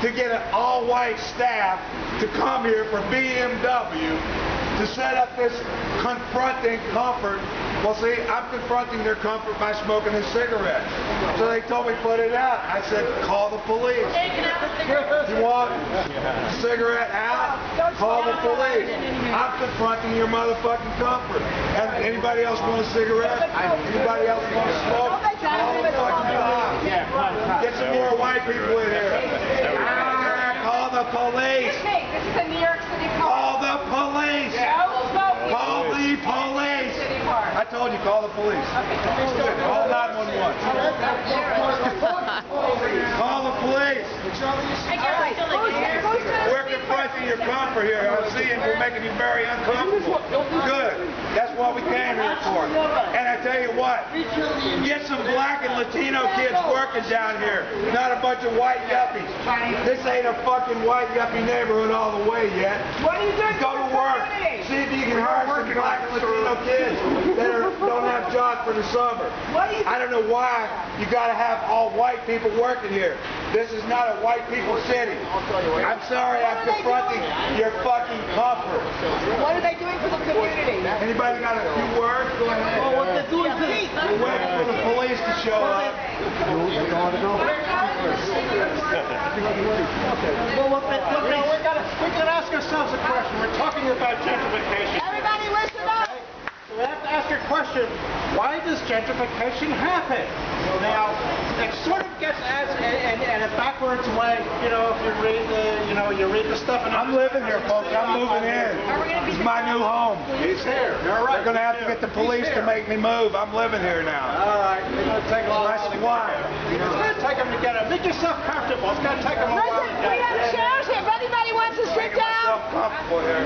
to get an all-white staff to come here for BMW to set up this confronting comfort. Well, see, I'm confronting their comfort by smoking a cigarette. So they told me put it out. I said, call the police. You want a cigarette out? Call the police. I'm confronting your motherfucking comfort. And anybody else want a cigarette? Anybody else want to smoke? Call the fucking police. Get some more white people in here. Call the police. This is a New York City Call car. the police. Call the police. I told you, call the police. Call 911. Call the police. We're confronting your comfort here. I'm seeing we're making you very uncomfortable. Good. That's what we came here for. And I tell you what, get some black and Latino kids working down here. Not a bunch of white yuppies. This ain't a fucking white yuppie neighborhood all the way yet. What are you doing? Go to work. See if you can hire some black and Latino kids that don't have jobs for the summer. I don't know why you got to have all white people working here. This is not a white people city. I'm sorry, I'm confronting your fucking comfort. What are they doing for the community? Anybody got a few words? Go ahead. Well, what they're doing for the We're waiting for the police to show up. We can ask ourselves a question. We're talking about gentrification. Everybody listen up! So we have to ask a question, why does gentrification happen? Now, it sort of gets as in a backwards way, you know, if you read the stuff. And I'm living here, folks. I'm moving in. This is my new home. He's here. You're right. They're going to have to get the police to make me move. I'm living here now. All right. It's going to take a while. That's why. It's going to take them to get it. Make yourself comfortable. It's going to take them a while. Listen, we have chairs here. If anybody wants to sit down, Comfortable here.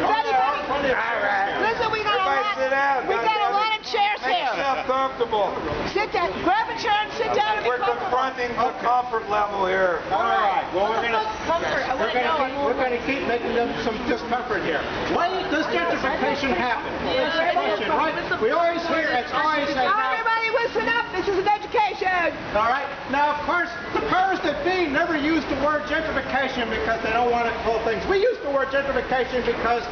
listen, we got a lot. Sit down. We got a lot of chairs Make here. yourself comfortable. Sit down. Grab a chair and sit down and be We're comfortable. confronting the comfort level here. All right. Well, we're going to keep making them some discomfort here. Why does gentrification happen? Right? We always hear it's always a Everybody listen up. This is an education. all right. Now, of course, the powers that be never use the word gentrification because they don't want to call things. We use the word gentrification because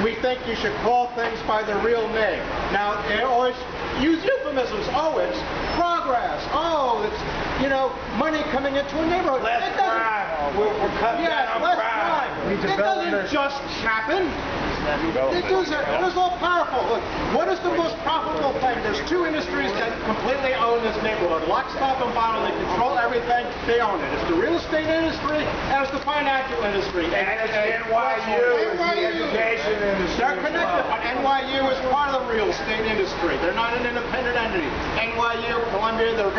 we think you should call things by their real name. Now, they always use euphemisms. Oh, it's progress. Oh, it's, you know, money coming into a neighborhood. Less crime. We're cutting down on crime. It doesn't just happen. It's all powerful. Look, what is the most profitable thing? There's two industries that completely own this neighborhood. Lock, stock, and barrel. They control everything. They own it. It's the real estate industry and it's the financial industry. And it's NYU. It's the education industry. They're connected, but NYU is part of the real estate industry. They're not an independent entity. NYU, Columbia, they're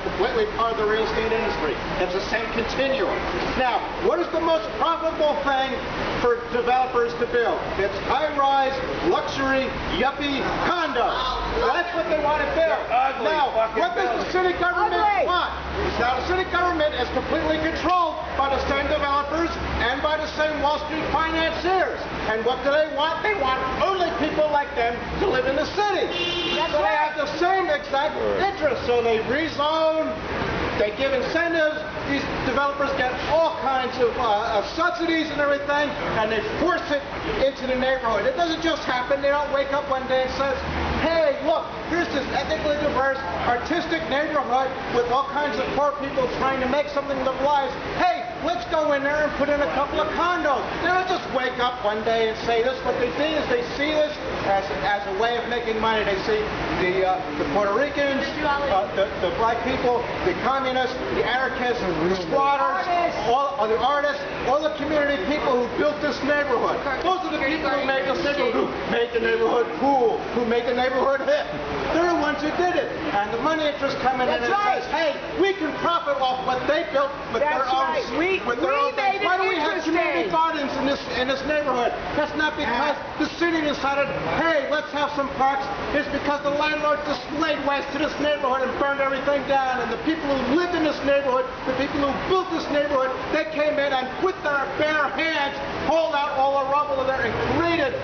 completely part of the real estate industry. It's the same continuum. Now, what is the most profitable thing for developers to build? It's high-rise, luxury, yuppie condos. That's what they want to build. Now, what does the city government want? Now, the city government is completely controlled by the same developers and by the same Wall Street financiers. And what do they want? They want only people like them to live in the city. So they have the same exact interest. So they rezone, they give incentives, these developers get all kinds of subsidies and everything, and they force it into the neighborhood. It doesn't just happen. They don't wake up one day and say, hey, look, here's this ethnically diverse, artistic neighborhood with all kinds of poor people trying to make something of their lives. Hey, let's go in there and put in a couple of condos. They don't just wake up one day and say this. What they do is they see this as a way of making money. They see the Puerto Ricans, the black people, the communists, the anarchists, the squatters, all the artists, all the community people who built this neighborhood. Those are the people who made this neighborhood, who made the neighborhood cool, who made the neighborhood hip. They're the ones who did it. And the money interest coming in and says, hey, we can profit off what they built with their own things. Why do we have community gardens in this neighborhood? That's not because the city decided, hey, let's have some parks. It's because the landlord just laid waste to this neighborhood and burned everything down. And the people who lived in this neighborhood, the people who built this neighborhood, they came in and with their bare hands hauled out all the rubble there and created did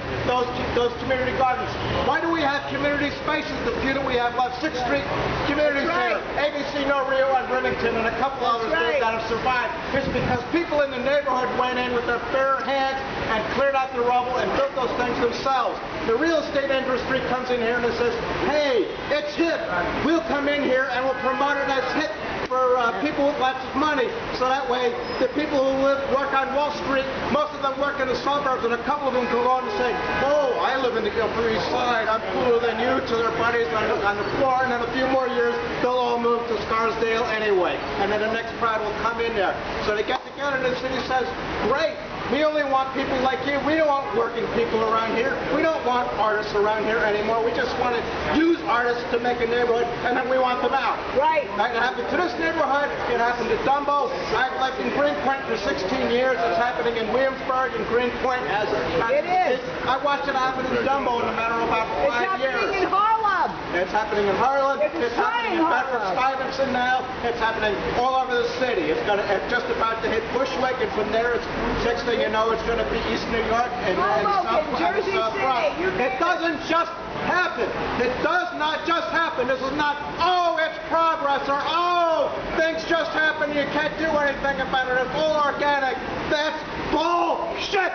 those community gardens. Why do we have community spaces, the few that we have left? 6th Street Community Center, ABC No Rio on Remington, and a couple others that have survived. It's because people in the neighborhood went in with their bare hands and cleared out the rubble and built those things themselves. The real estate industry comes in here and it says, hey, it's hip. We'll come in here and we'll promote it as hip for people with lots of money. So that way, the people who work on Wall Street, most of them work in the suburbs, and a couple of them can go on and say, oh, I live in the Upper East Side, I'm cooler than you, to their buddies on the floor, and in a few more years, they'll all move to Scarsdale anyway. And then the next crowd will come in there. So they get together and the city says, great, we only want people like you. We don't want working people around here. We don't want artists around here anymore. We just want to use artists to make a neighborhood, and then we want them out. Right. It happened to this neighborhood. It happened to Dumbo. I've lived in Greenpoint for 16 years. It's happening in Williamsburg and Greenpoint. It is. I watched it happen in Dumbo in a matter of about 5 years. It's happening in Harlem. It's happening in Harlem. It's happening in Bedford-Stuyvesant now. It's happening all over the city. It's just about to hit Bushwick, and from there, next thing you know, it's going to be East New York and Jersey South Front. City. It doesn't just happen. It does not just happen. This is not, oh, it's progress, or oh, things just happen. You can't do anything about it. It's all organic. That's bullshit.